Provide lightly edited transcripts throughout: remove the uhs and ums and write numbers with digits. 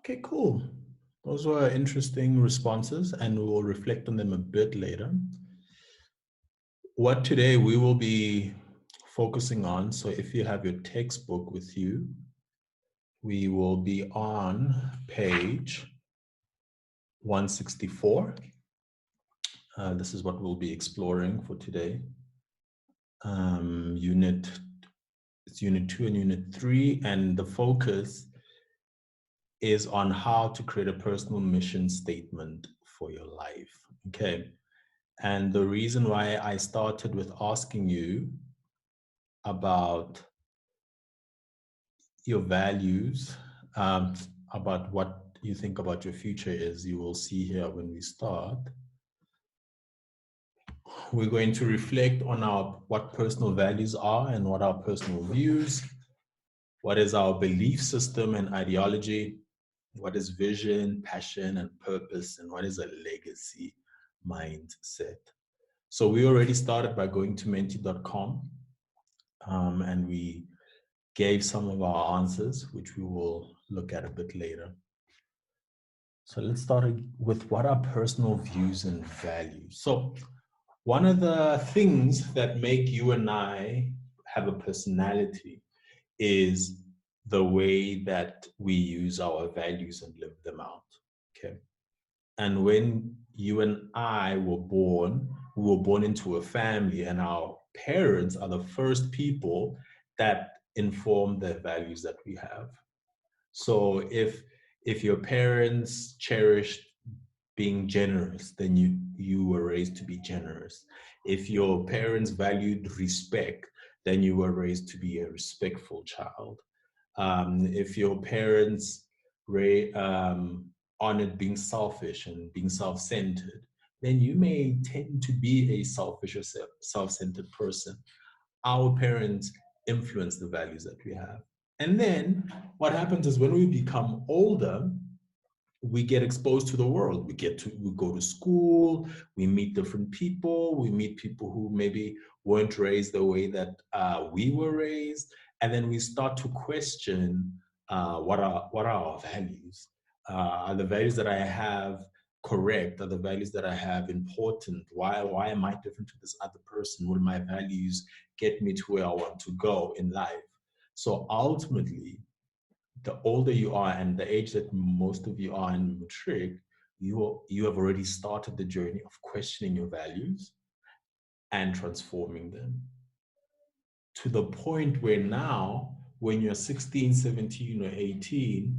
Okay, cool. Those were interesting responses, and we will reflect on them a bit later. What today we will be focusing on, so if you have your textbook with you, we will be on page 164. This is what we'll be exploring for today. It's unit 2 and unit 3, and the focus is on how to create a personal mission statement for your life. Okay. And the reason why I started with asking you about your values, about what you think about your future is, you will see here when we start. We're going to reflect on what personal values are and what our personal views, what is our belief system and ideology, what is vision, passion, and purpose, and what is a legacy mindset. So we already started by going to menti.com, and we gave some of our answers, which we will look at a bit later. So let's start with what are personal views and values. So one of the things that make you and I have a personality is the way that we use our values and live them out. Okay. And when you and I were born, we were born into a family, and our parents are the first people that inform the values that we have. So if your parents cherished being generous, then you were raised to be generous. If your parents valued respect, then you were raised to be a respectful child. If your parents honored being selfish and being self-centered, then you may tend to be a selfish or self-centered person. Our parents influence the values that we have. And then what happens is when we become older, we get exposed to the world. We go to school, we meet different people, we meet people who maybe weren't raised the way that we were raised, and then we start to question what are our values? Are the values that I have correct? Are the values that I have important? Why am I different to this other person? Will my values get me to where I want to go in life? So ultimately, the older you are and the age that most of you are in matric, you have already started the journey of questioning your values and transforming them to the point where now, when you're 16, 17, or 18,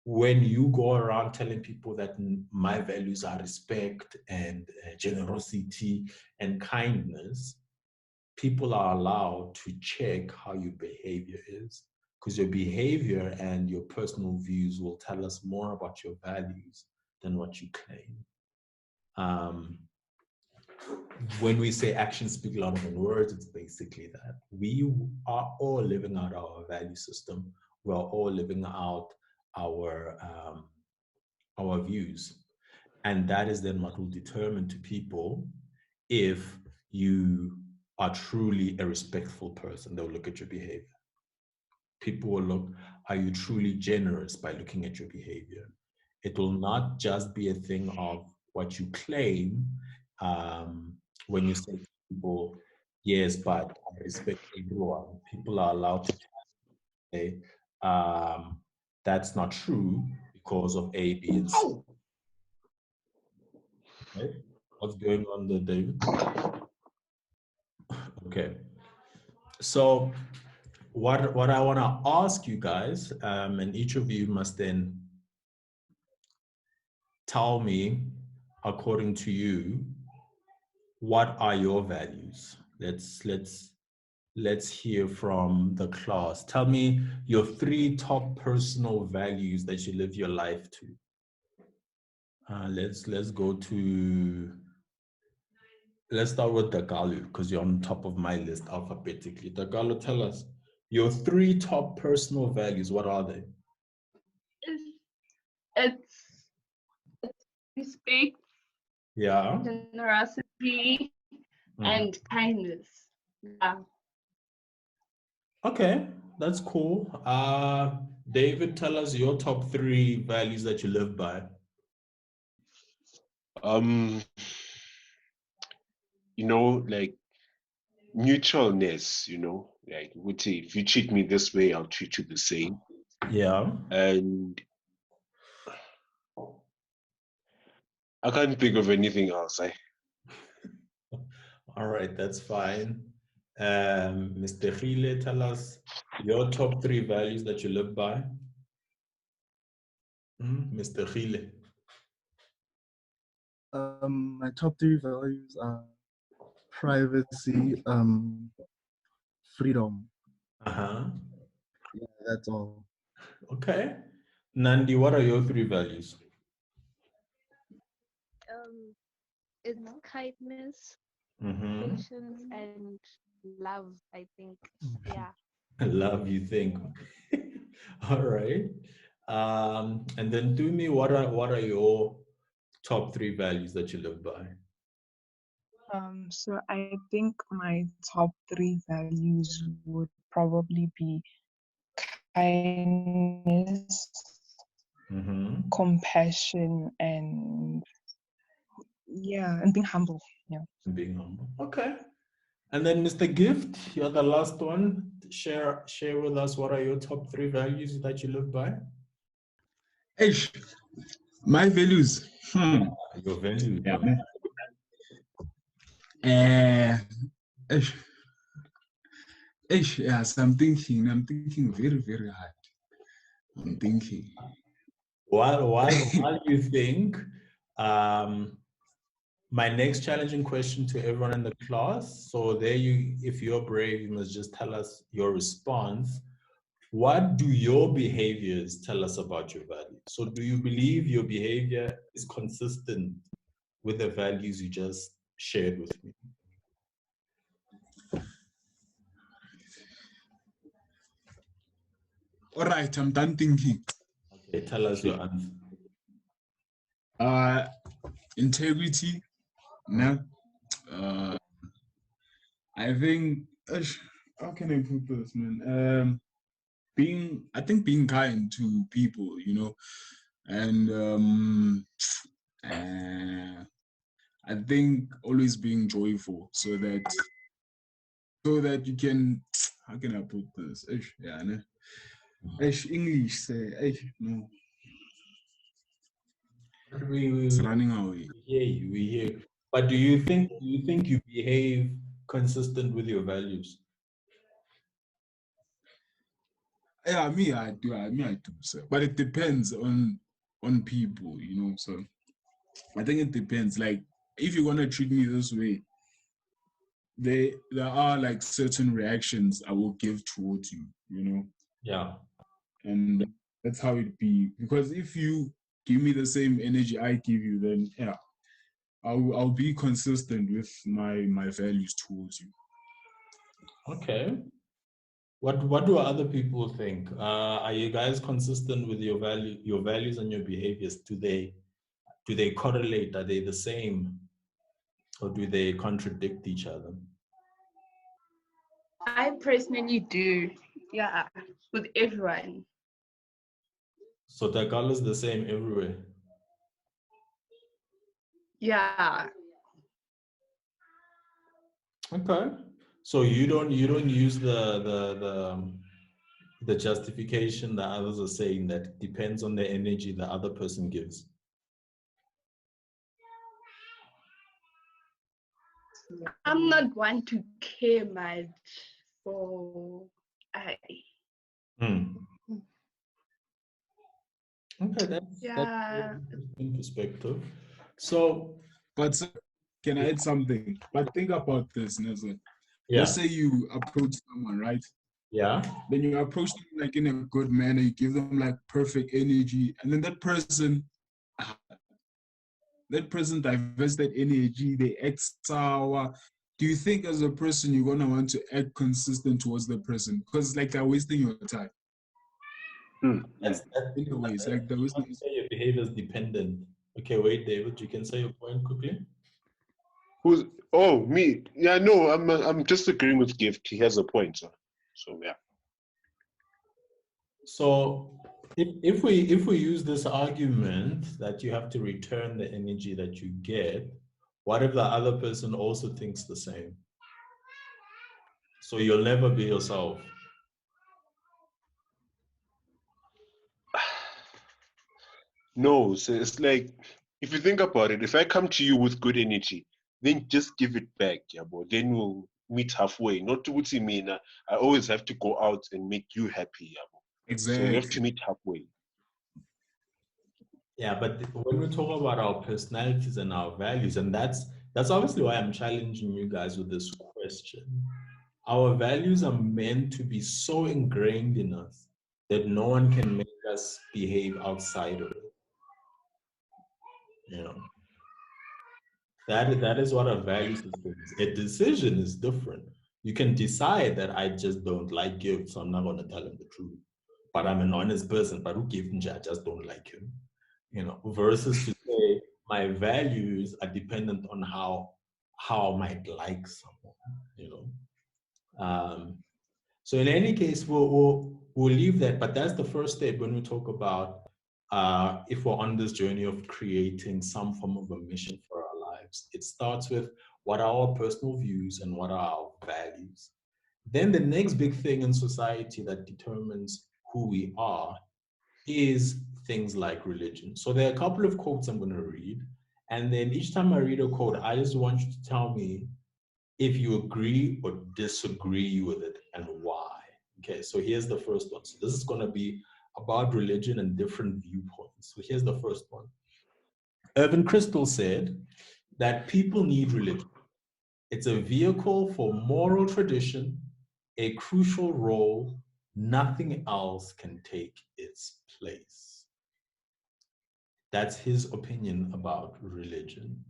when you go around telling people that my values are respect and generosity and kindness, people are allowed to check how your behavior is, because your behavior and your personal views will tell us more about your values than what you claim. When we say actions speak louder than words, it's basically that. We are all living out our value system. We're all living out our views. And that is then what will determine to people if you are truly a respectful person. They'll look at your behavior. People will look, are you truly generous, by looking at your behavior? It will not just be a thing of what you claim when you say to people, yes, but I respect everyone. People are allowed to say, that's not true because of A, B, and C. Right? What's going on there, David? Okay. So what I want to ask you guys, and each of you must then tell me, according to you, what are your values? Let's hear from the class. Tell me your 3 top personal values that you live your life to. Let's go to. Let's start with Dagalo, because you're on top of my list alphabetically. Dagalo, tell us your 3 top personal values. What are they? It's respect, Yeah. generosity, and kindness. Yeah. Okay, that's cool. David, tell us your top 3 values that you live by. Um, like neutralness, like would say if you treat me this way, I'll treat you the same. Yeah. And I can't think of anything else. All right, that's fine. Mr. Khile, tell us your top 3 values that you live by. Mr. Khile. My top 3 values are privacy, freedom. Uh-huh. Yeah, that's all. Okay. Nandi, what are your 3 values? It's kindness, Mm-hmm. patience, and love, I think. Yeah. Love, you think. All right. And then to me, what are your top 3 values that you live by? So I think my top 3 values would probably be kindness, Mm-hmm. compassion, and being humble. Yeah. Being humble. Okay. And then Mr. Gift, you're the last one. Share with us what are your top 3 values that you live by? Ish, my values. Your values. Yeah, man. Ish, yes, I'm thinking very, very hard. I'm thinking. While you think, my next challenging question to everyone in the class. So there you, if you're brave, you must just tell us your response. What do your behaviors tell us about your values? So do you believe your behavior is consistent with the values you just shared with me? All right, I'm done thinking. Okay, tell us your answer. Integrity. No. I think. How can I put this, man? I think being kind to people, and I think always being joyful so that you can, how can I put this? Yeah, no. English say, no. It's running away. We hear you. But do you think you behave consistent with your values? Yeah, I do, sir. But it depends on people, So I think it depends. Like, if you're gonna treat me this way, there are like certain reactions I will give towards you, Yeah. And that's how it be. Because if you give me the same energy I give you, then yeah, I'll be consistent with my values towards you. Okay. What do other people think? Are you guys consistent with your values and your behaviors? Do they correlate? Are they the same? Or do they contradict each other? I personally do. Yeah. With everyone. So Takal is the same everywhere. Yeah. Okay. So you don't use the justification that others are saying that it depends on the energy the other person gives. I'm not one to care much for Okay, that's an interesting perspective. So, but sir, can I add something? But think about this, Nelson. Yeah. Let's say you approach someone, right? Yeah. Then you approach them like in a good manner, you give them like perfect energy, and then that person diverts that energy, they act sour. Do you think as a person you're gonna want to act consistent towards the person? Because like they're wasting your time. That's in a way, it's like they're wasting your behavior is dependent. Okay, wait, David, you can say your point quickly. Me? Yeah, no, I'm just agreeing with Gift. He has a point. So yeah. So if we use this argument that you have to return the energy that you get, what if the other person also thinks the same? So you'll never be yourself. No, so it's like, if you think about it, if I come to you with good energy, then just give it back, yeah, but then we'll meet halfway. Not to what you mean. I always have to go out and make you happy, yeah, bro. So we have to Exactly. meet halfway. Yeah, but when we talk about our personalities and our values, and that's obviously why I'm challenging you guys with this question. Our values are meant to be so ingrained in us that no one can make us behave outside of it. You know, that is what a value system is. A decision is different. You can decide that I just don't like gifts, so I'm not gonna tell him the truth. But I'm an honest person, but who gave him I just don't like him. You know, versus to say my values are dependent on how I might like someone, you know. So in any case, we'll leave that. But that's the first step when we talk about if we're on this journey of creating some form of a mission for our lives. It starts with what are our personal views and what are our values. Then the next big thing in society that determines who we are is things like religion. So there are a couple of quotes I'm going to read. And then each time I read a quote, I just want you to tell me if you agree or disagree with it and why. Okay, so here's the first one. So this is going to be about religion and different viewpoints. So here's the first one. Irvin Kristol said that people need religion. It's a vehicle for moral tradition, a crucial role. Nothing else can take its place. That's his opinion about religion.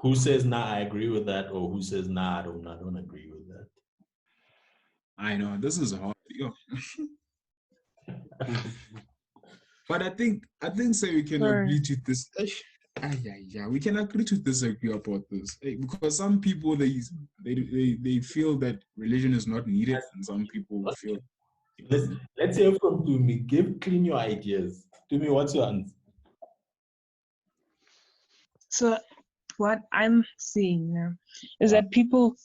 Who says, nah, I agree with that, or who says, nah, I don't agree with that? I know this is hard. Yo. But I think so we can Sure. agree to this. Yeah, we can agree to disagree about this. Because some people they feel that religion is not needed, and some people feel Let's hear from Tumi. Clean your ideas. Tumi, what's your answer? So what I'm seeing now is that people,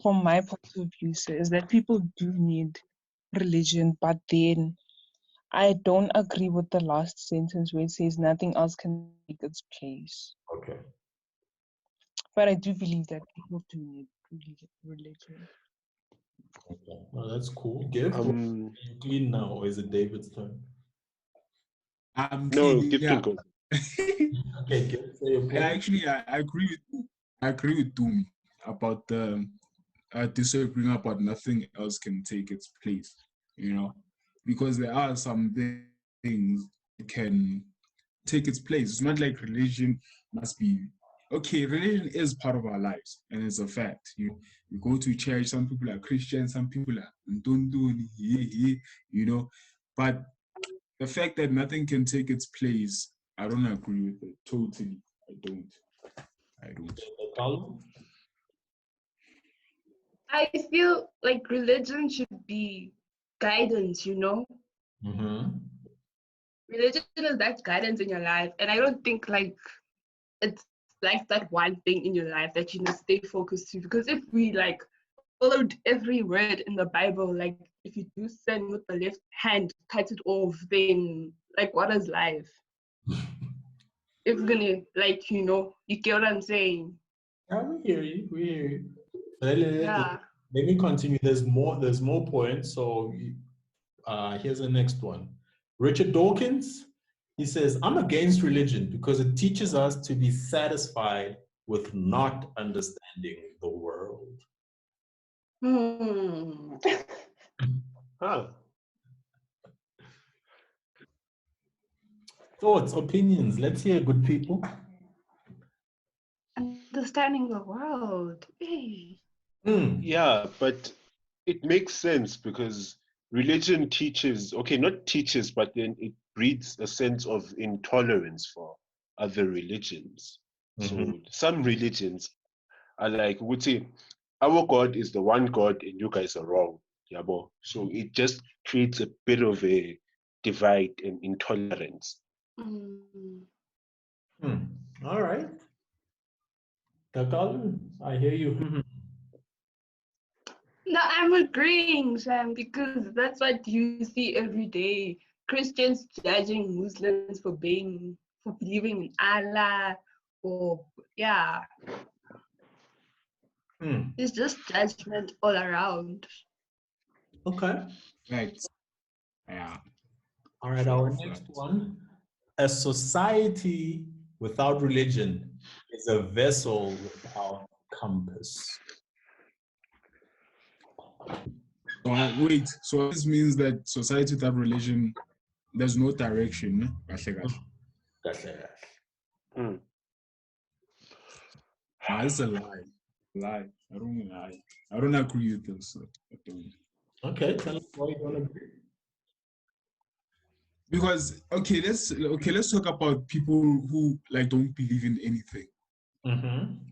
from my point of view, is that people do need religion, but then I don't agree with the last sentence where it says nothing else can take its place. Okay. But I do believe that people do need religion. Okay. Well, that's cool. Gift, are you clean now, or is it David's turn? I'm No, clean. Gift Yeah. can go. Okay, Gift, say your point. I agree with Tumi about the disagreeing about nothing else can take its place, you know, because there are some things that can take its place. It's not like religion must be okay. Religion is part of our lives, and it's a fact. You go to church. Some people are Christian, some people are Ndunduni, you know, but the fact that nothing can take its place, I don't agree with it totally. I don't. Carlo? I feel like religion should be guidance, you know? Mm-hmm. Religion is that guidance in your life. And I don't think like it's like that one thing in your life that you must stay focused to. Because if we like followed every word in the Bible, like if you do sin with the left hand, cut it off, then like what is life? It's gonna like, you know, you get what I'm saying? Yeah, we hear you. We hear you. Yeah. Let me continue. There's more points. So here's the next one. Richard Dawkins, he says, I'm against religion because it teaches us to be satisfied with not understanding the world. Huh. Thoughts, opinions. Let's hear, good people. Understanding the world. Hey. Yeah, but it makes sense because religion teaches, okay, not teaches, but then it breeds a sense of intolerance for other religions. Mm-hmm. So some religions are like, would say, our God is the one God and you guys are wrong. Yabo. So it just creates a bit of a divide and intolerance. Mm. All right. Takal, I hear you. No, I'm agreeing, Sam, because that's what you see every day. Christians judging Muslims for believing in Allah, or yeah, it's just judgment all around. Okay. Facts. Yeah. All right, our next one. A society without religion is a vessel without compass. So wait, so this means that society without religion, there's no direction. Ne? That's it. Mm. It's a lie. Lie. I don't agree with this. I don't. Okay, tell us why you don't agree. Because let's talk about people who like don't believe in anything.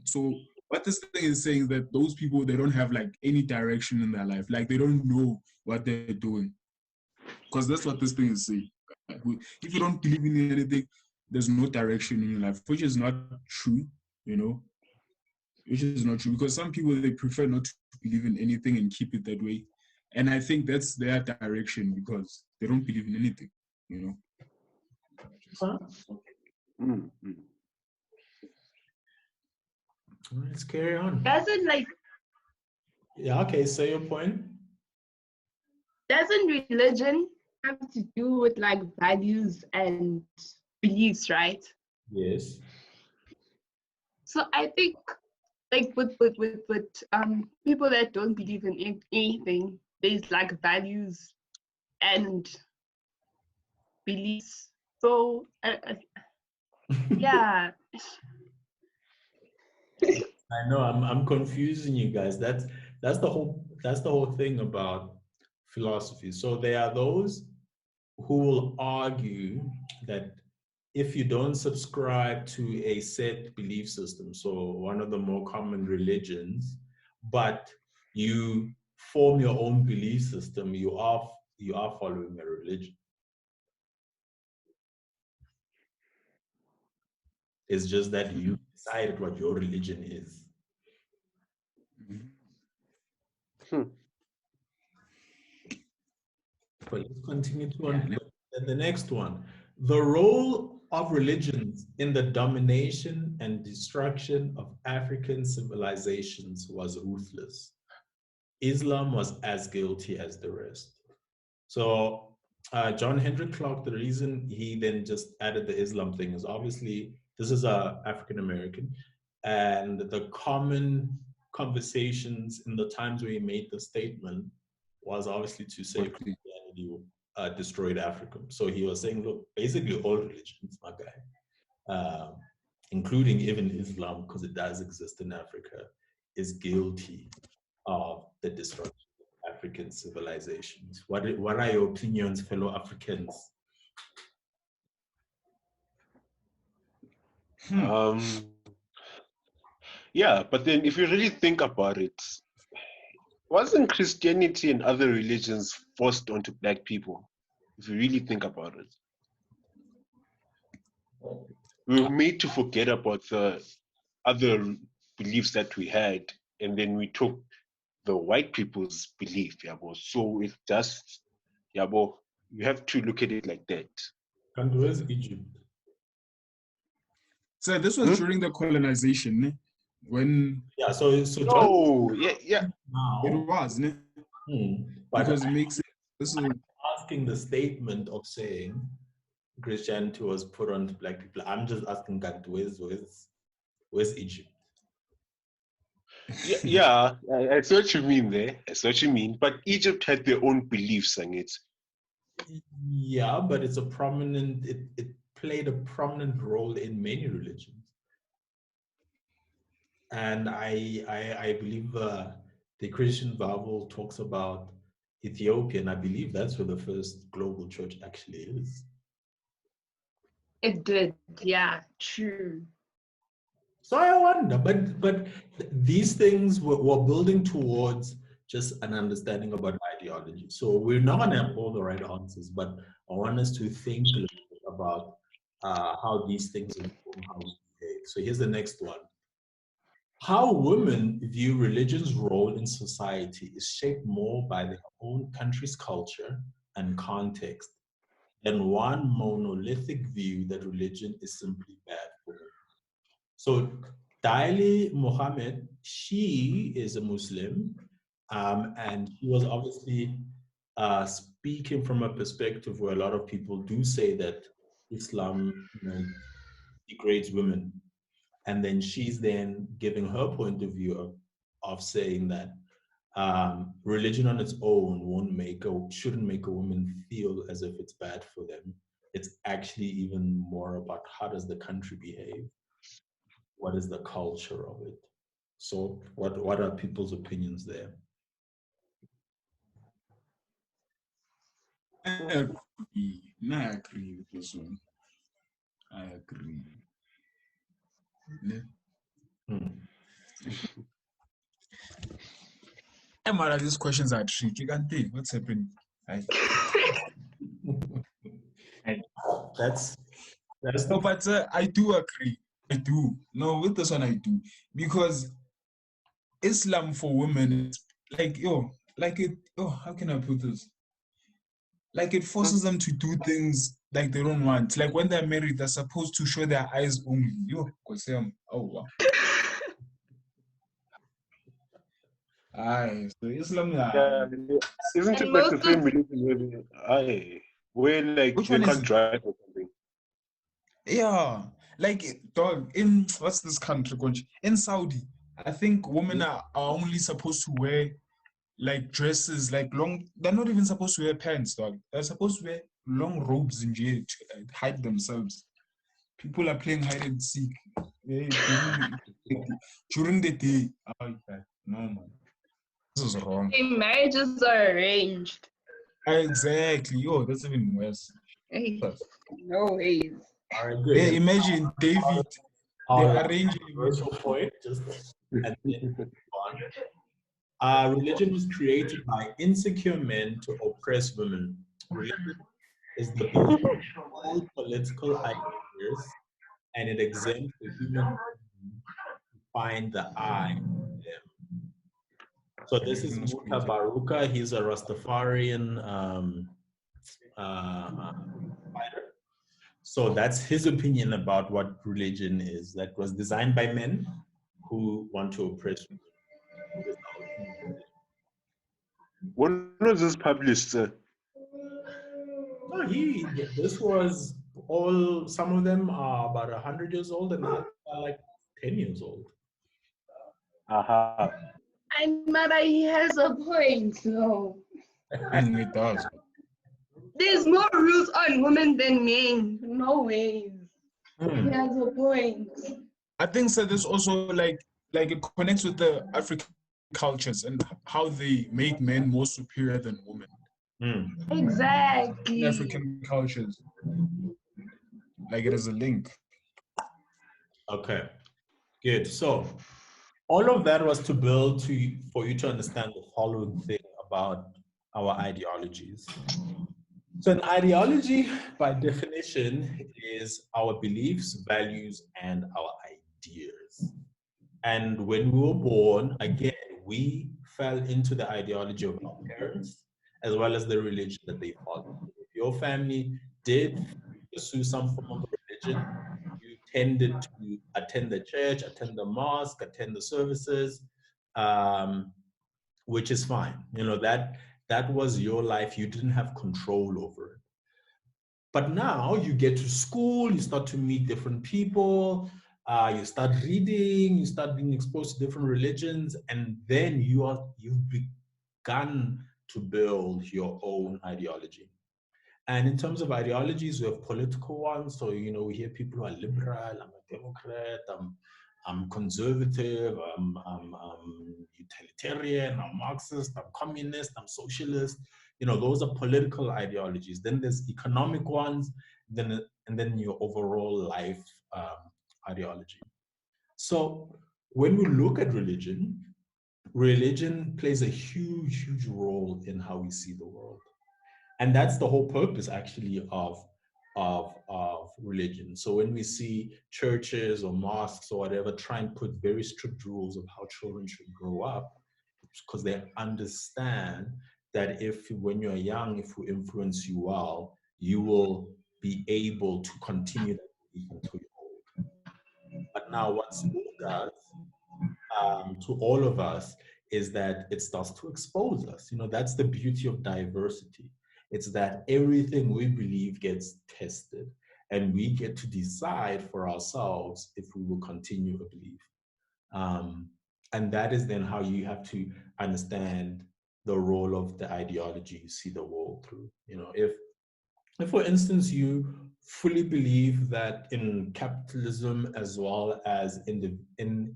So what this thing is saying is that those people, they don't have like any direction in their life. Like they don't know what they're doing. Because that's what this thing is saying. If you don't believe in anything, there's no direction in your life, which is not true, you know. Which is not true, because some people, they prefer not to believe in anything and keep it that way. And I think that's their direction, because they don't believe in anything, you know. Mm. Mm. Let's carry on. Doesn't like Yeah, okay, say your point. doesn't religion have to do with like values and beliefs, right? Yes. So I think like with people that don't believe in anything, there's like values and beliefs. So yeah. I know I'm confusing you guys. That's the whole thing about philosophy. So there are those who will argue that if you don't subscribe to a set belief system, so one of the more common religions, but you form your own belief system, you are following a religion. It's just that you decided what your religion is. But let's continue to unpack the next one. The role of religions in the domination and destruction of African civilizations was ruthless. Islam was as guilty as the rest. So John Henry Clark, the reason he then just added the Islam thing is obviously this is a African American, and the common conversations in the times where he made the statement was obviously to say Christianity destroyed Africa. So he was saying, look, basically all religions, my guy, including even Islam, because it does exist in Africa, is guilty of the destruction of African civilizations. What are your opinions, fellow Africans? Yeah, but then if you really think about it, wasn't Christianity and other religions forced onto black people? If you really think about it, we were made to forget about the other beliefs that we had, and then we took the white people's belief, yabo. So it's just, yabo, you have to look at it like that. And where's Egypt? So this was during the colonization, when Oh, yeah. Now, it was, because it makes it. This is asking the statement of saying Christianity was put on black people. I'm just asking God, where's Egypt? Yeah, I see what you mean there. I see what you mean. But Egypt had their own beliefs on it. Yeah, but it's a prominent. It played a prominent role in many religions, and I believe the Christian Bible talks about Ethiopia, and I believe that's where the first global church actually is. It did, yeah, true. So I wonder, but these things were building towards just an understanding about ideology. So we're not going to have all the right answers, but I want us to think a little bit about how these things inform how we behave. So here's the next one. How women view religion's role in society is shaped more by their own country's culture and context than one monolithic view that religion is simply bad for women. So Daili Mohammed, she is a Muslim, and she was obviously speaking from a perspective where a lot of people do say that Islam, degrades women, and then she's then giving her point of view of saying that religion on its own shouldn't make a woman feel as if it's bad for them. It's actually even more about how does the country behave, what is the culture of it. So what are people's opinions there? I agree. No, I agree with this one. I agree. Yeah. Mara, these questions are tricky, can't they? What's happening? That's No, but I do agree. I do. No, with this one I do. Because Islam for women is how can I put this? Like it forces them to do things like they don't want. Like when they're married, they're supposed to show their eyes only. Oh wow. Aye, so Islam, Yeah, isn't it And like the most same of religion where like which they one is can't it? drive or something? Yeah, like dog in what's this country? In Saudi, I think women are only supposed to wear like dresses, like long. They're not even supposed to wear pants, dog. They're supposed to wear long robes in jail to hide themselves. People are playing hide and seek during the day. Oh, no, man. This is wrong. marriages are arranged. Exactly. Yo, that's even worse. Hey, no ways. all right, Yeah, good. imagine David, they Our arrange controversial point, just and then move on. Religion was created by insecure men to oppress women. Religion is the belief of all political ideas, and it exempts the human being to find the I in them. So this is Muta Baruka. He's a Rastafarian fighter. So that's his opinion about what religion is. That was designed by men who want to oppress women. When was this published, sir? No, this was all, some of them are about 100 years old and others are like 10 years old. Aha. And Mara, he has a point, though. And it does. There's more rules on women than men. No ways. He has a point. I think so. There's also like it connects with the African cultures and how they make men more superior than women. Exactly. In African cultures, like it is a link. Okay, good. So all of that was to build for you to understand the following thing about our ideologies. So an ideology, by definition, is our beliefs, values, and our ideas. And when we were born, again, we fell into the ideology of our parents as well as the religion that they followed. If your family did pursue some form of religion, you tended to attend the church, attend the mosque, attend the services, which is fine. That was your life. You didn't have control over it. But now you get to school, you start to meet different people, you start reading, you start being exposed to different religions, and then you've begun to build your own ideology. And in terms of ideologies, we have political ones. So, we hear people who are liberal, I'm a Democrat, I'm conservative, I'm utilitarian, I'm Marxist, I'm communist, I'm socialist. Those are political ideologies. Then there's economic ones, and then your overall life ideology. So when we look at religion, religion plays a huge, huge role in how we see the world. And that's the whole purpose actually of religion. So when we see churches or mosques or whatever try and put very strict rules of how children should grow up, it's because they understand that if when you're young, if we influence you well, you will be able to continue that belief until you're old. But now what school does to all of us is that it starts to expose us. You know, that's the beauty of diversity. It's that everything we believe gets tested, and we get to decide for ourselves if we will continue a belief. Um, and that is then how you have to understand the role of the ideology you see the world through. You know, if, for instance, you fully believe that in capitalism as well as in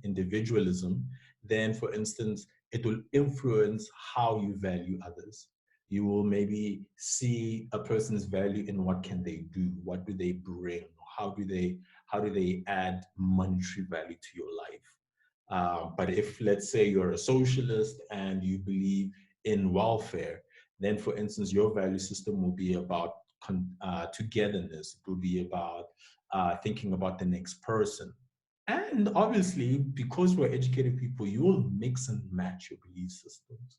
individualism, then, for instance, it will influence how you value others. You will maybe see a person's value in what can they do, what do they bring, how do they add monetary value to your life. But if, let's say, you're a socialist and you believe in welfare, then, for instance, your value system will be about togetherness. It will be about thinking about the next person. And obviously, because we're educated people, you will mix and match your belief systems.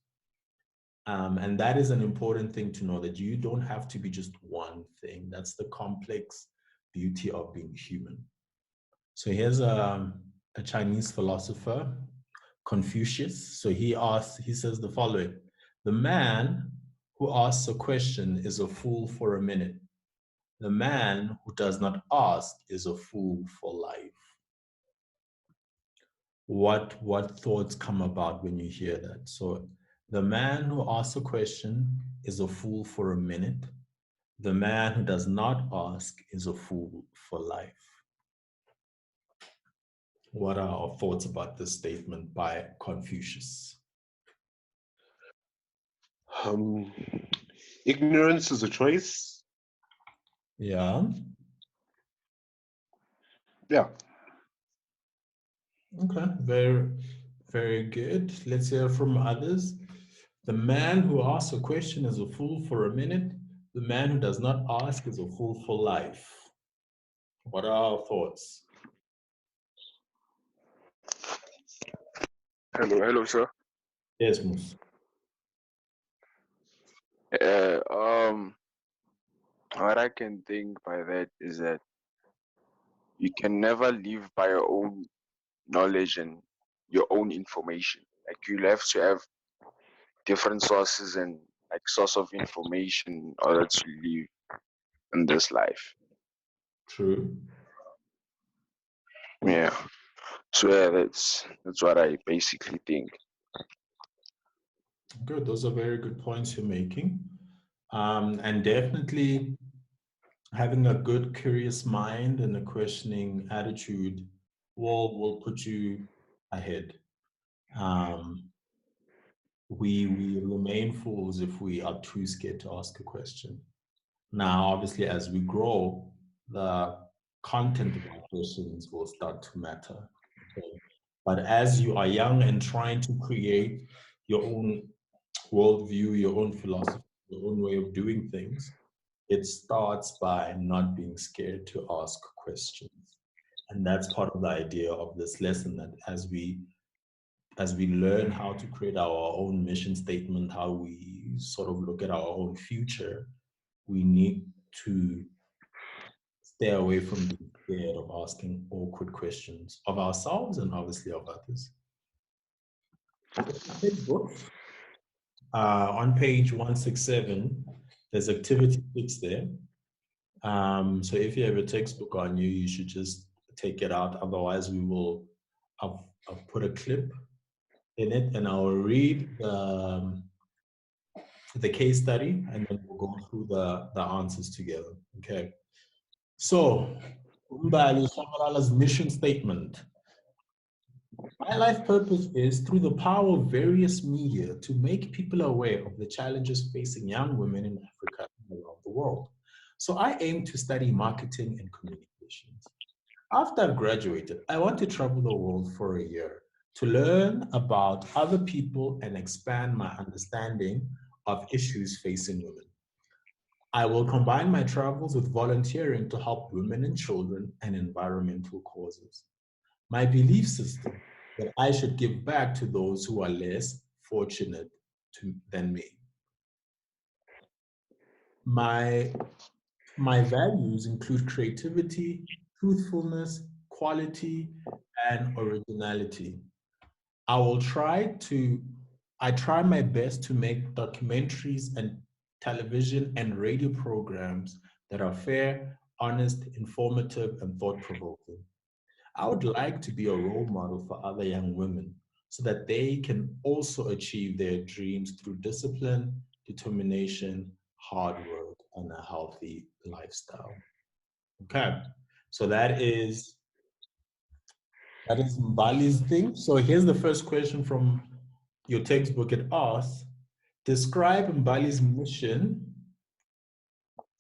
And that is an important thing to know, that you don't have to be just one thing. That's the complex beauty of being human. So here's a Chinese philosopher, Confucius. So he says the following: the man who asks a question is a fool for a minute. The man who does not ask is a fool for life. What thoughts come about when you hear that? So the man who asks a question is a fool for a minute. The man who does not ask is a fool for life. What are our thoughts about this statement by Confucius? Ignorance is a choice. Yeah. Yeah. Okay. Very, very good. Let's hear from others. The man who asks a question is a fool for a minute. The man who does not ask is a fool for life. What are our thoughts? Hello, sir. Yes, Mus. Uh, um, what I can think by that is that you can never live by your own knowledge and your own information. Like you'll have to have different sources and like source of information in order to live in this life. True. Yeah. So yeah, that's what I basically think. Good. Those are very good points you're making. And definitely having a good, curious mind and a questioning attitude will put you ahead. Um, we remain fools if we are too scared to ask a question. Now, obviously, as we grow, the content of our questions will start to matter. Okay? But as you are young and trying to create your own worldview, your own philosophy, your own way of doing things, it starts by not being scared to ask questions. And that's part of the idea of this lesson, that as we learn how to create our own mission statement, how we sort of look at our own future, we need to stay away from being scared of asking awkward questions of ourselves and obviously of others. On page 167, there's activity 6 there. So if you have a textbook on you, you should just take it out. Otherwise, I've put a clip in it, and I'll read the case study, and then we'll go through the answers together. Okay. So, Umbali Shamalala's mission statement. My life purpose is, through the power of various media, to make people aware of the challenges facing young women in Africa and around the world. So I aim to study marketing and communications. After I've graduated, I want to travel the world for a year, to learn about other people and expand my understanding of issues facing women. I will combine my travels with volunteering to help women and children and environmental causes. My belief system that I should give back to those who are less fortunate than me. My values include creativity, truthfulness, quality, and originality. I will I try my best to make documentaries and television and radio programs that are fair, honest, informative, and thought-provoking. I would like to be a role model for other young women so that they can also achieve their dreams through discipline, determination, hard work, and a healthy lifestyle. Okay, so that is Mbali's thing. So here's the first question from your textbook. It asks, describe Mbali's mission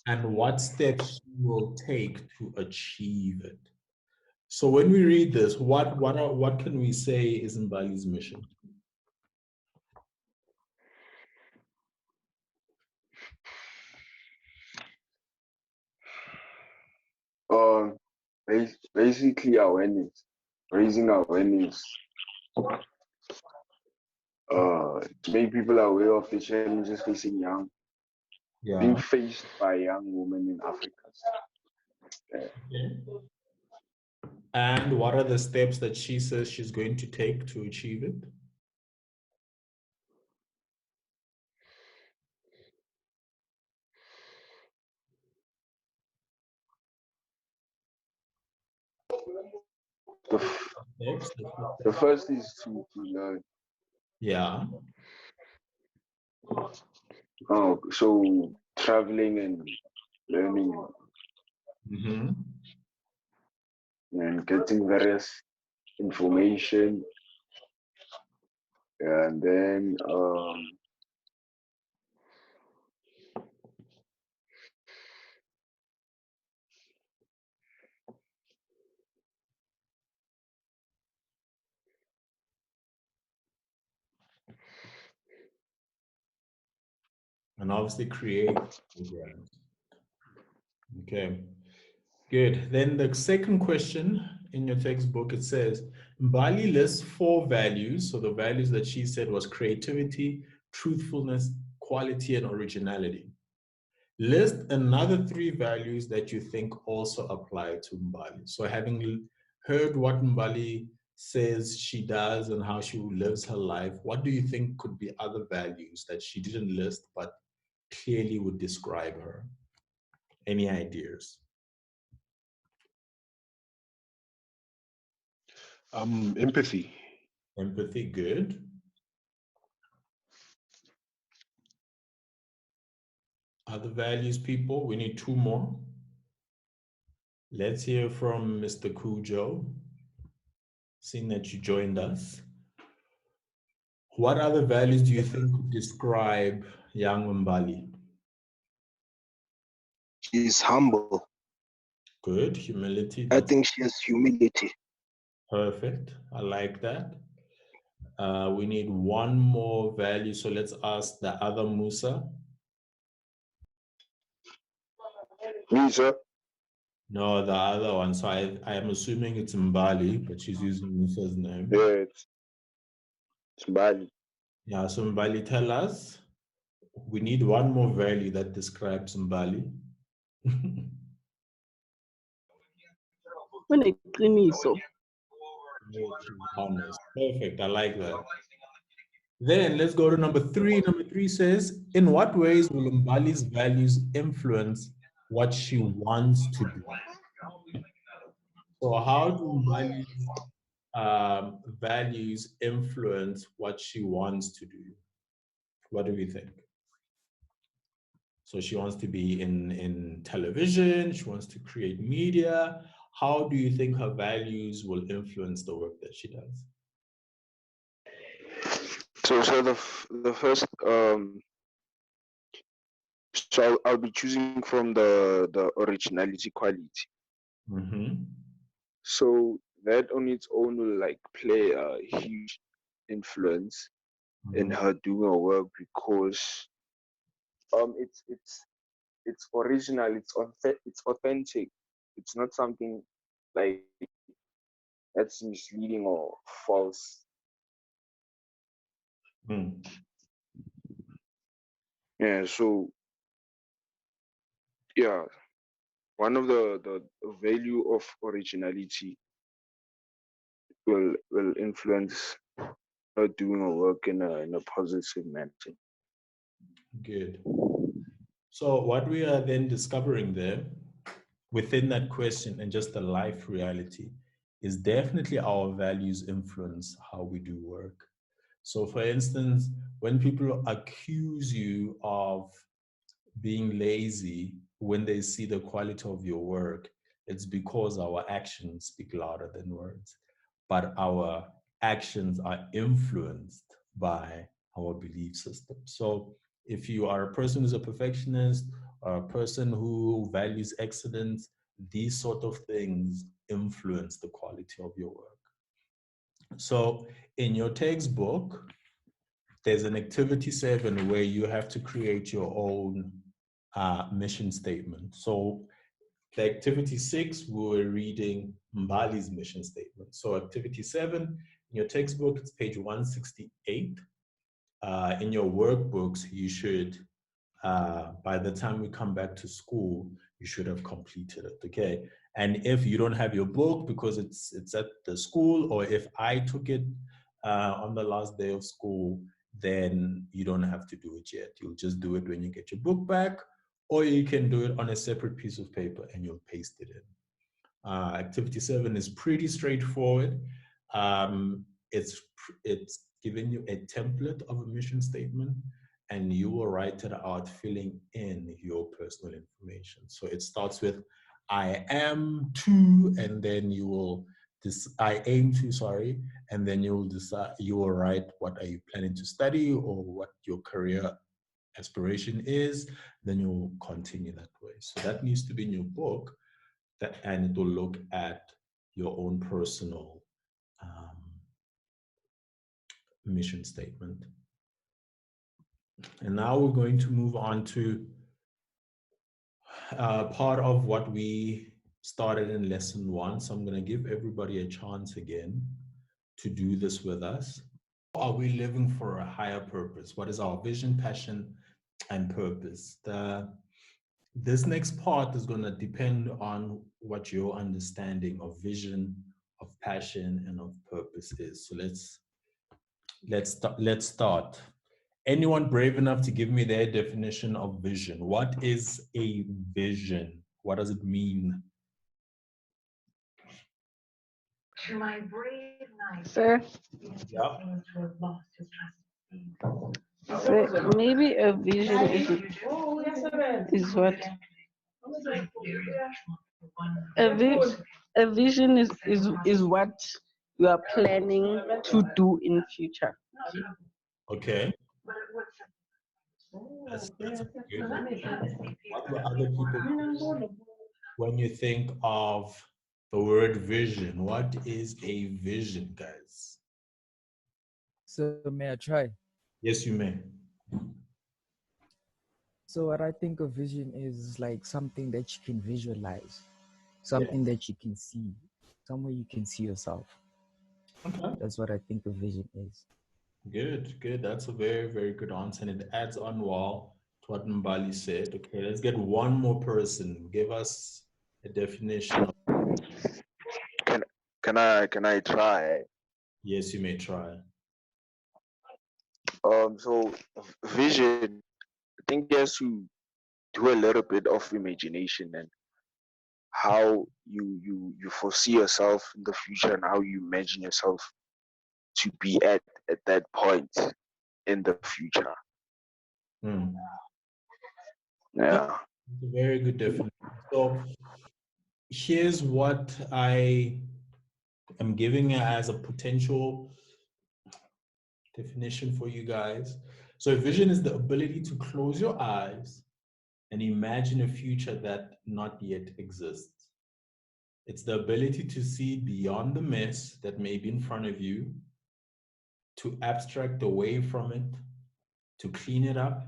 and what steps you will take to achieve it. So when we read this, what can we say is Mbali's mission? Um, basically awareness, raising awareness, to make people aware of the challenges facing being Yeah. faced by young women in Africa. Okay. And what are the steps that she says she's going to take to achieve it? The, Steps. the first is to learn. Yeah. So traveling and learning Mm-hmm. and getting various information, and then And obviously create programs. Okay. Good. Then the second question in your textbook, it says, Mbali lists 4 values. So the values that she said was creativity, truthfulness, quality, and originality. List another 3 values that you think also apply to Mbali. So having heard what Mbali says she does and how she lives her life, what do you think could be other values that she didn't list but clearly would describe her? Any ideas? Empathy. Empathy, good. Other values, people? We need 2 more. Let's hear from Mr. Kujo, seeing that you joined us. What other values do you think would describe young Mbali? She's humble. Good. Humility. I think she has humility. Perfect. I like that. We need 1 more value. So let's ask the other Musa. me, sir. No, the other one. So I am assuming it's Mbali, but she's using Musa's name. Yeah, it's Bali. Yeah, so Mbali, tell us. We need 1 more value that describes Mbali. Honest. Perfect. I like that. Then let's go to number 3. Number 3 says, in what ways will Mbali's values influence what she wants to do? So how do Mbali's values influence what she wants to do? What do we think? So she wants to be in television, she wants to create media. How do you think her values will influence the work that she does? So the first so I'll be choosing from the originality quality. Mm-hmm. So that on its own will like play a huge influence in her doing her work, because it's original, it's authentic, it's not something like that's misleading or false. Yeah, so yeah, one of the value of originality will influence her doing her work in a positive manner. Good. So what we are then discovering there within that question and just the life reality is definitely our values influence how we do work. So for instance, when people accuse you of being lazy when they see the quality of your work, it's because our actions speak louder than words. But our actions are influenced by our belief system. So if you are a person who's a perfectionist or a person who values excellence, these sort of things influence the quality of your work. So in your textbook, there's an activity 7 where you have to create your own mission statement. So the activity 6, we were reading Mbali's mission statement. So activity 7 in your textbook, it's page 168. In your workbooks, you should, by the time we come back to school, you should have completed it, okay? And if you don't have your book because it's at the school, or if I took it on the last day of school, then you don't have to do it yet. You'll just do it when you get your book back, or you can do it on a separate piece of paper and you'll paste it in. Activity 7 is pretty straightforward. It's giving you a template of a mission statement, and you will write it out filling in your personal information. So it starts with I am to, and then you will I aim to, sorry, and then you will decide, you will write what are you planning to study or what your career aspiration is, then you'll continue that way. So that needs to be in your book, and it will look at your own personal mission statement. And now we're going to move on to part of what we started in lesson 1. So I'm going to give everybody a chance again to do this with us. Are we living for a higher purpose? What is our vision, passion, and purpose? This next part is going to depend on what your understanding of vision, of passion, and of purpose is. So let's start. Anyone brave enough to give me their definition of vision? What is a vision? What does it mean? To my brave knight. Sir, Yeah. sir, maybe a vision is what a vision is what you are planning to do in future. Okay. That's a good one. What were other people when you think of the word vision? What is a vision, guys? So may I try? Yes, you may. So what I think of vision is like something that you can visualize, something that you can see, somewhere you can see yourself. Okay. That's what I think a vision is. Good, good. That's a very, very good answer. And it adds on well to what Mbali said. Okay, let's get one more person. Give us a definition of. Can I try? Yes, you may try. So vision, I think there's to do a little bit of imagination and how you foresee yourself in the future and how you imagine yourself to be at that point in the future. Hmm. Yeah. It's a very good definition. So here's what I am giving as a potential definition for you guys. So vision is the ability to close your eyes and imagine a future that not yet exists. It's the ability to see beyond the mess that may be in front of you, to abstract away from it, to clean it up,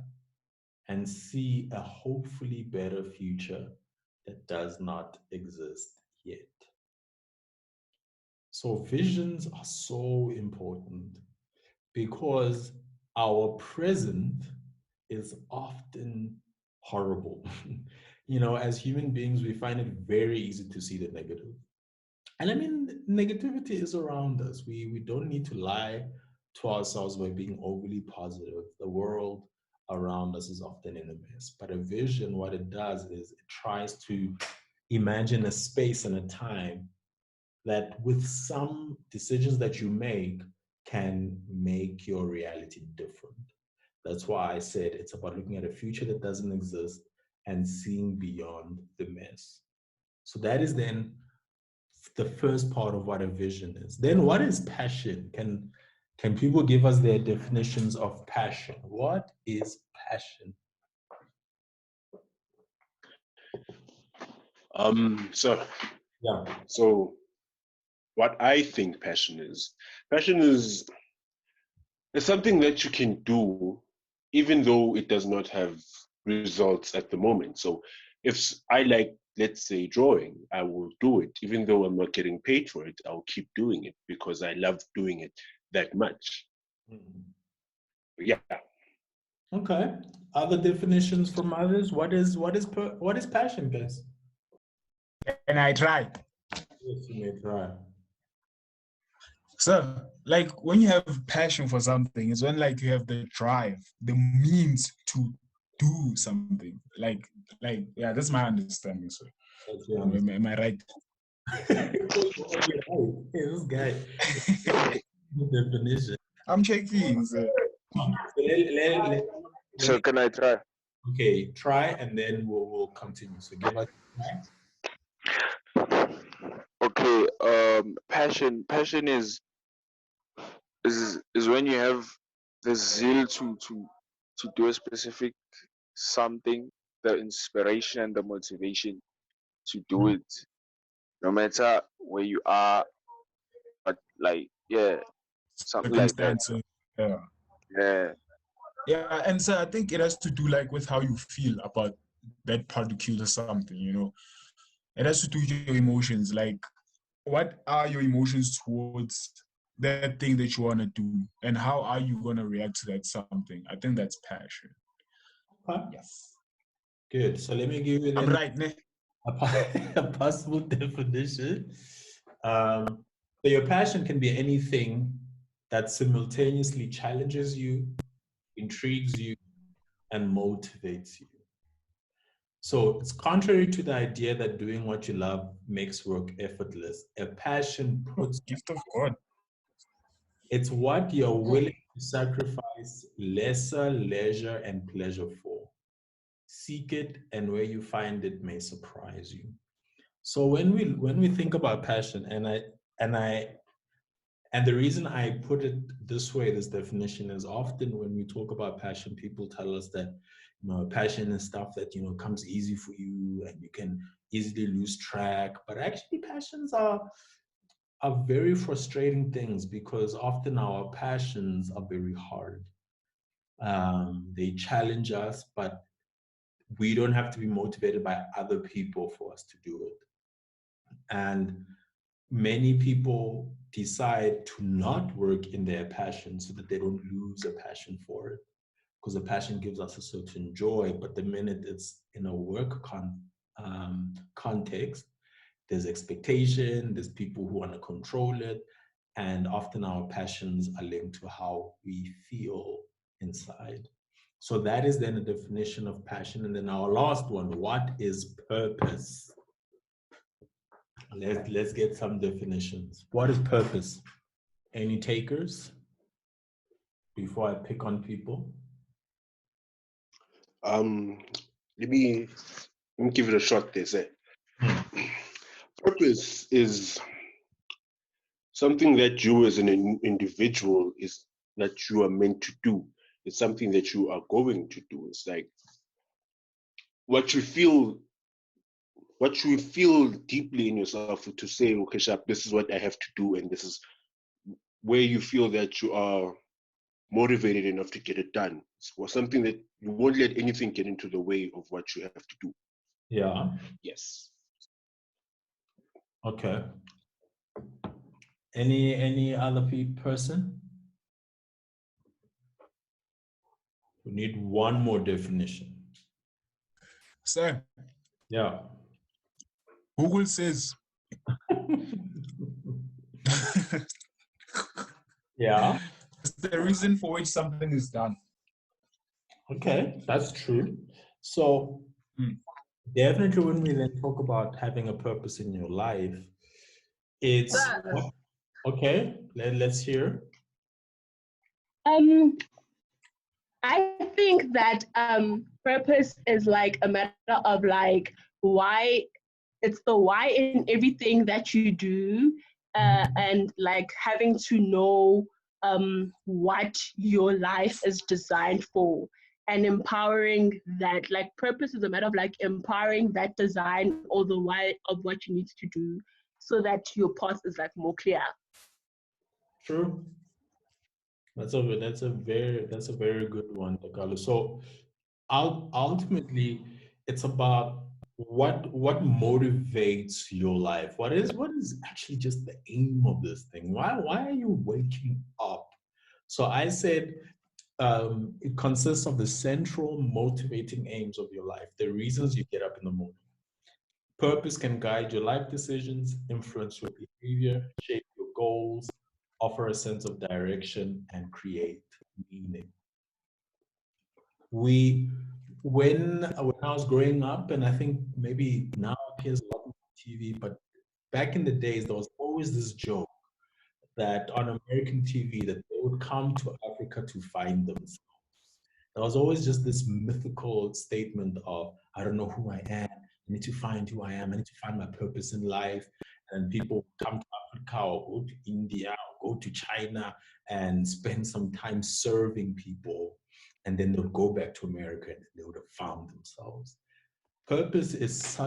and see a hopefully better future that does not exist yet. So visions are so important because our present is often horrible. As human beings, we find it very easy to see the negative. And I mean, negativity is around us. We don't need to lie to ourselves by being overly positive. The world around us is often in a mess. But a vision, what it does is it tries to imagine a space and a time that with some decisions that you make can make your reality different. That's why I said it's about looking at a future that doesn't exist and seeing beyond the mess. So that is then the first part of what a vision is. Then what is passion? Can people give us their definitions of passion? What is passion? So Yeah. so what I think passion is something that you can do even though it does not have results at the moment. So if I like, let's say, drawing, I will do it. Even though I'm not getting paid for it, I'll keep doing it because I love doing it that much. Yeah. Okay. Other definitions from others? What is passion, guys? And I try. Yes, you may try. So, like when you have passion for something, it's when like you have the drive, the means to do something. Like yeah, that's my understanding. So, That's your am I right? This guy. Definition. I'm checking. So. So can I try? Okay, try and then we'll continue. So give us Okay. Passion is when you have the zeal to do a specific something, the inspiration and the motivation to do it, no matter where you are. But like, yeah, something like that. Circumstances. Yeah. Yeah. Yeah, and so I think it has to do like with how you feel about that particular something, you know. It has to do with your emotions. Like, what are your emotions towards that thing that you want to do, and how are you going to react to that something? I think that's passion. Okay. Yes. Good. So let me give you I'm then right, ne? a possible definition. So your passion can be anything that simultaneously challenges you, intrigues you, and motivates you. So it's contrary to the idea that doing what you love makes work effortless. A passion puts Gift of God. it's what you're willing to sacrifice lesser leisure and pleasure for. Seek it, and where you find it may surprise you. So when we think about passion, and the reason I put it this way, this definition is often when we talk about passion, people tell us that passion is stuff that comes easy for you and you can easily lose track. But actually, passions are very frustrating things because often our passions are very hard. They challenge us, but we don't have to be motivated by other people for us to do it. And many people decide to not work in their passion so that they don't lose a passion for it. Because the passion gives us a certain joy, but the minute it's in a work context, there's expectation, there's people who want to control it, and often our passions are linked to how we feel inside. So that is then a definition of passion. And then our last one, what is purpose? Let's get some definitions. What is purpose? Any takers before I pick on people? Let me give it a shot there. Say. Purpose is something that you as an individual is that you are meant to do. It's something that you are going to do. It's like what you feel what you feel deeply in yourself to say, okay, Sharp, this is what I have to do, and this is where you feel that you are motivated enough to get it done. It's something that you won't let anything get into the way of what you have to do. Yeah. Yes. Okay. Any other person? We need one more definition. Sir, Yeah. Google says Yeah. it's the reason for which something is done. Okay, that's true. So Hmm. definitely when we then talk about having a purpose in your life, it's okay, let's hear. I think that purpose is like a matter of like why. It's the why in everything that you do, and like having to know what your life is designed for, and empowering that. Like purpose is a matter of like empowering that design or the why of what you need to do, so that your path is like more clear. True. That's a very good one, Takalo. So ultimately it's about what motivates your life. What is actually just the aim of this thing? Why are you waking up? So I said it consists of the central motivating aims of your life, the reasons you get up in the morning. Purpose can guide your life decisions, influence your behavior, shape your goals, offer a sense of direction, and create meaning. We, when I was growing up, and I think maybe now it appears a lot on TV, but back in the days, there was always this joke that on American TV that they would come to Africa to find themselves. There was always just this mythical statement of, I don't know who I am. I need to find who I am. I need to find my purpose in life. And people come to Africa or go to India or go to China and spend some time serving people. And then they'll go back to America and they would have found themselves. Purpose is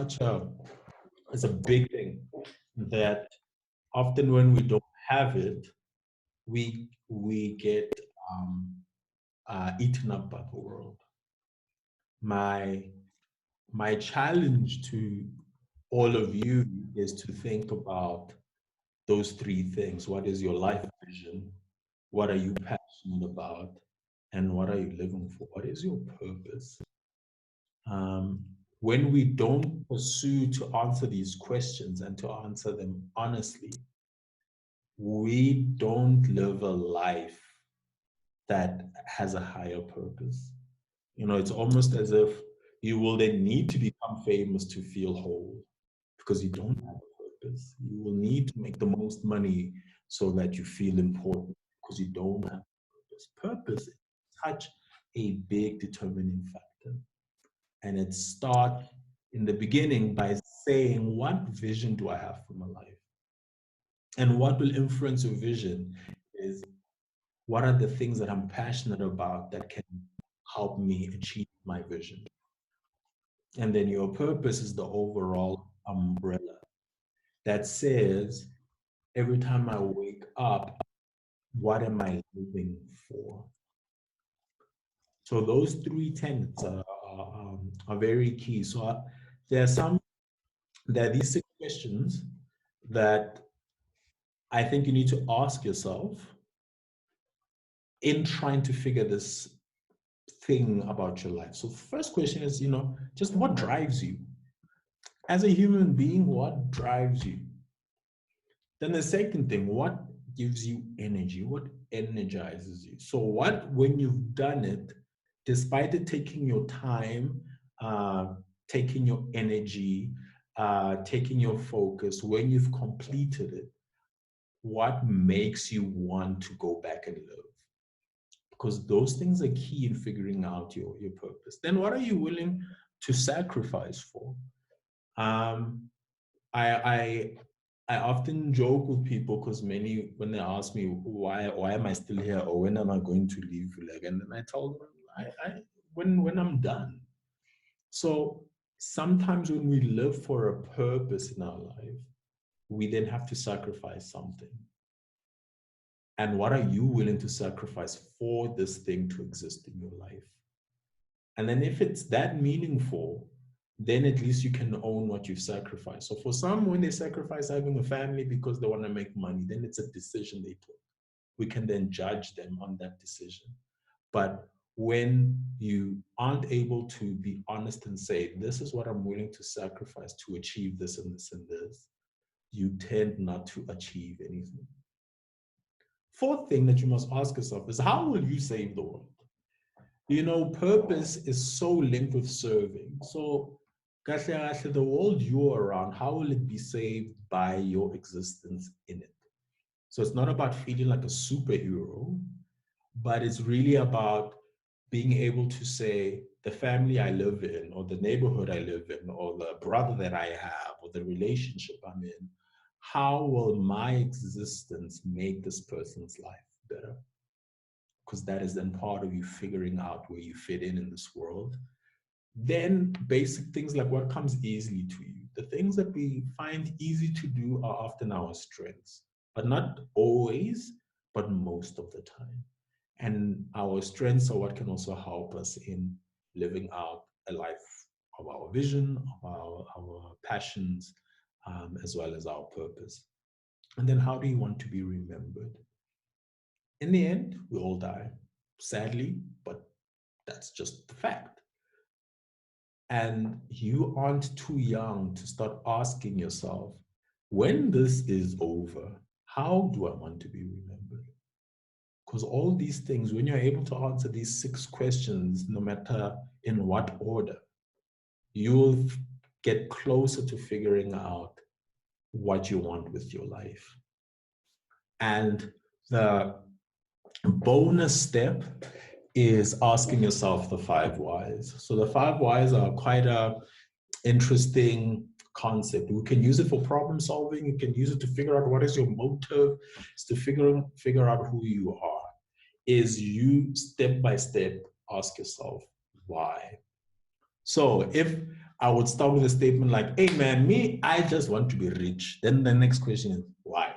it's a big thing that often when we don't have it, we get eaten up by the world. My challenge to all of you is to think about those three things. What is your life vision? What are you passionate about? And what are you living for? What is your purpose? When we don't pursue to answer these questions and to answer them honestly, we don't live a life that has a higher purpose. You know, it's almost as if you will then need to become famous to feel whole because you don't have a purpose. You will need to make the most money so that you feel important because you don't have a purpose. Purpose is such a big determining factor. And it starts in the beginning by saying, what vision do I have for my life? And what will influence your vision is what are the things that I'm passionate about that can help me achieve my vision? And then your purpose is the overall umbrella that says, every time I wake up, what am I living for? So those three tenets are very key. So there are these 6 questions that I think you need to ask yourself in trying to figure this thing about your life. So the first question is, just what drives you? As a human being, what drives you? Then the second thing, what gives you energy? What energizes you? So what, when you've done it, despite it taking your time, taking your energy, taking your focus, when you've completed it, what makes you want to go back and live? Because those things are key in figuring out your purpose. Then what are you willing to sacrifice for? I often joke with people because many, when they ask me why am I still here or when am I going to leave, like, and then I tell them when I'm done. So sometimes when we live for a purpose in our life, we then have to sacrifice something. And what are you willing to sacrifice for this thing to exist in your life? And then if it's that meaningful, then at least you can own what you've sacrificed. So for some, when they sacrifice having a family because they want to make money, then it's a decision they took. We can then judge them on that decision. But when you aren't able to be honest and say, this is what I'm willing to sacrifice to achieve this and this and this, you tend not to achieve anything. Fourth thing that you must ask yourself is, how will you save the world? You know, purpose is so linked with serving. So, the world you're around, how will it be saved by your existence in it? So it's not about feeling like a superhero, but it's really about being able to say, the family I live in, or the neighborhood I live in, or the brother that I have, or the relationship I'm in, how will my existence make this person's life better? Because that is then part of you figuring out where you fit in this world. Then basic things like what comes easily to you. The things that we find easy to do are often our strengths, but not always, but most of the time. And our strengths are what can also help us in living out a life of our vision, of our passions, as well as our purpose. And then how do you want to be remembered? In the end, we all die, sadly, but that's just the fact. And you aren't too young to start asking yourself, when this is over, how do I want to be remembered? Because all these things, when you're able to answer these 6 questions, no matter in what order, you'll get closer to figuring out what you want with your life. And the bonus step is asking yourself the 5 whys. So the 5 whys are quite a interesting concept. We can use it for problem solving. You can use it to figure out what is your motive, is to figure out who you are. Is you step by step ask yourself why. So if I would start with a statement like, hey man, me, I just want to be rich. Then the next question is why?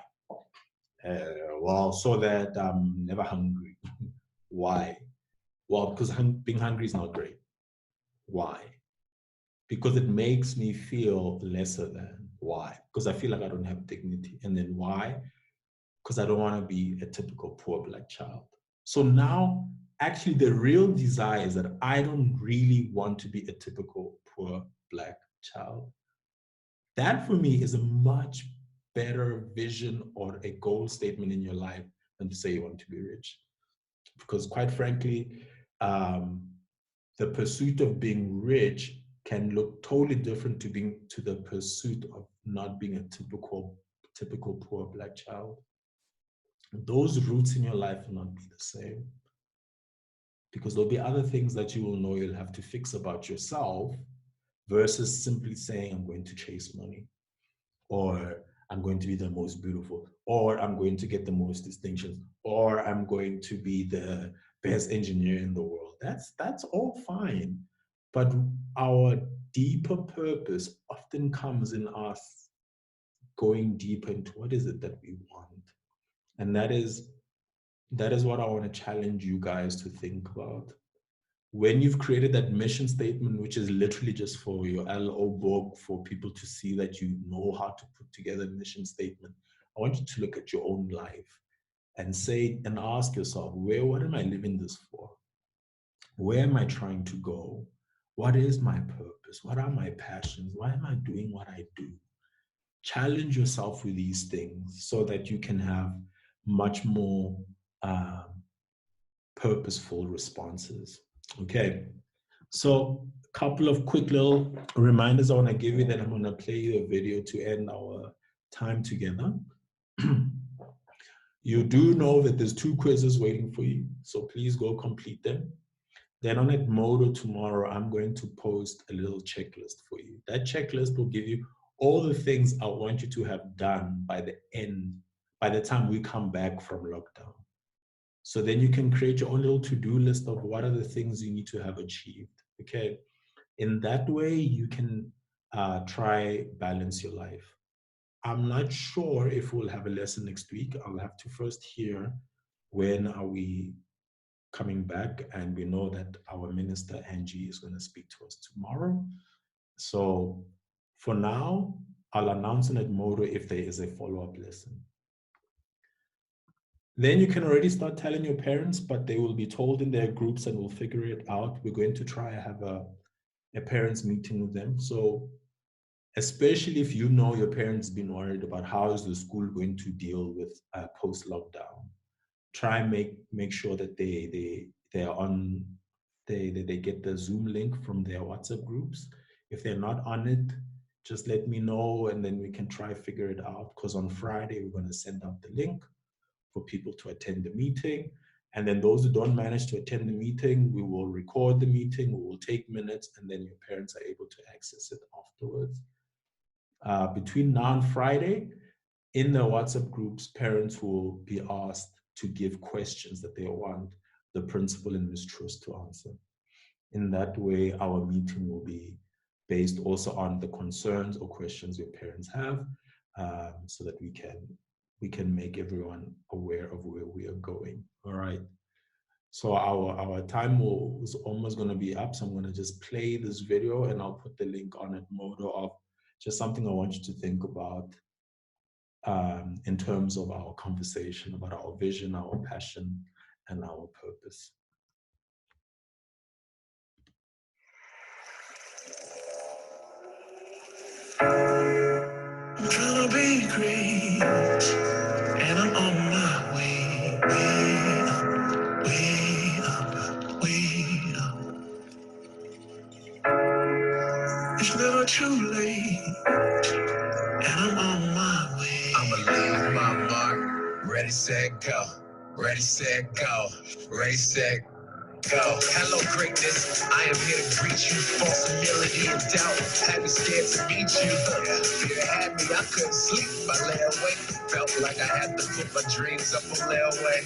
Well, so that I'm never hungry. Why? Well, because being hungry is not great. Why? Because it makes me feel lesser than. Why? Because I feel like I don't have dignity. And then why? Because I don't want to be a typical poor Black child. So now, actually, the real desire is that I don't really want to be a typical poor Black child. That for me is a much better vision or a goal statement in your life than to say you want to be rich. Because quite frankly, the pursuit of being rich can look totally different to the pursuit of not being a typical poor Black child. Those roots in your life will not be the same, because there'll be other things that you will know you'll have to fix about yourself versus simply saying, I'm going to chase money, or I'm going to be the most beautiful, or I'm going to get the most distinctions, or I'm going to be the best engineer in the world. That's all fine. But our deeper purpose often comes in us going deeper into what is it that we want. And that is what I want to challenge you guys to think about. When you've created that mission statement, which is literally just for your LO book, for people to see that you know how to put together a mission statement, I want you to look at your own life and say and ask yourself, what am I living this for? Where am I trying to go? What is my purpose? What are my passions? Why am I doing what I do? Challenge yourself with these things so that you can have much more purposeful responses. Okay, so a couple of quick little reminders I want to give you, then I'm going to play you a video to end our time together. You do know that there's 2 quizzes waiting for you, so please go complete them. Then on Edmodo tomorrow, I'm going to post a little checklist for you. That checklist will give you all the things I want you to have done by the time we come back from lockdown. So then you can create your own little to-do list of what are the things you need to have achieved, okay? In that way, you can try balance your life. I'm not sure if we'll have a lesson next week. I'll have to first hear when are we coming back, and we know that our minister Angie is going to speak to us tomorrow. So for now, I'll announce in Edmodo if there is a follow-up lesson. Then you can already start telling your parents, but they will be told in their groups and we'll figure it out. We're going to try to have a parents meeting with them. So especially if you know your parents been worried about how is the school going to deal with post-lockdown, try and make sure that they're on, they get the Zoom link from their WhatsApp groups. If they're not on it, just let me know and then we can try figure it out. Because on Friday we're going to send out the link for people to attend the meeting. And then those who don't manage to attend the meeting, we will record the meeting, we will take minutes, and then your parents are able to access it afterwards. Between now and Friday, in the WhatsApp groups, parents will be asked to give questions that they want the principal and mistress to answer. In that way, our meeting will be based also on the concerns or questions your parents have, so that we can make everyone aware of where we are going. All right. So our time is almost going to be up. So I'm going to just play this video and I'll put the link on Edmodo of just something I want you to think about in terms of our conversation about our vision, our passion, and our purpose. I'm trying to be great, and I'm on my way, way up, way up. It's never too late, and I'm on my way. I'ma leave my mark, ready, set, go. Ready, set, go. Ready, set, go. Hello, greatness. I am here to greet you. False humility and doubt. Had me scared to meet you. Fear had me. I couldn't sleep. I lay awake. Felt like I had to put my dreams up on layaway.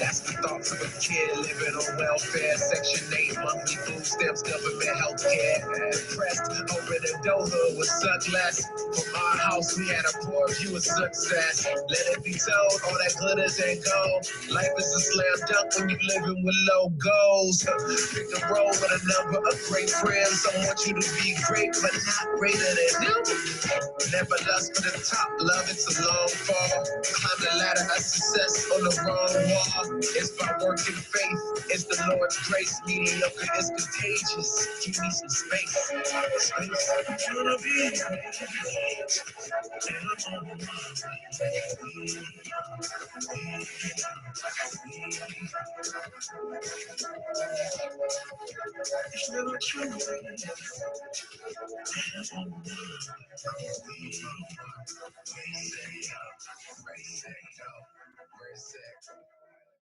That's the thoughts of a kid living on welfare. Section 8, monthly food stamps, government health care. Depressed, open the door hood with sunglasses. From our house, we had a poor view of success. Let it be told, all that glitters ain't gold. Life is a slam dunk when you living with low goals. Pick a roll with a number of great friends. I want you to be great, but not greater than them. Never lust for the top, love, it's a long fall. Climb the ladder of success on the wrong wall. It's by work and faith, it's the Lord's grace. Mediocre is contagious. Give me some space. I'm trying to be great. And I'm on my way. It's never true.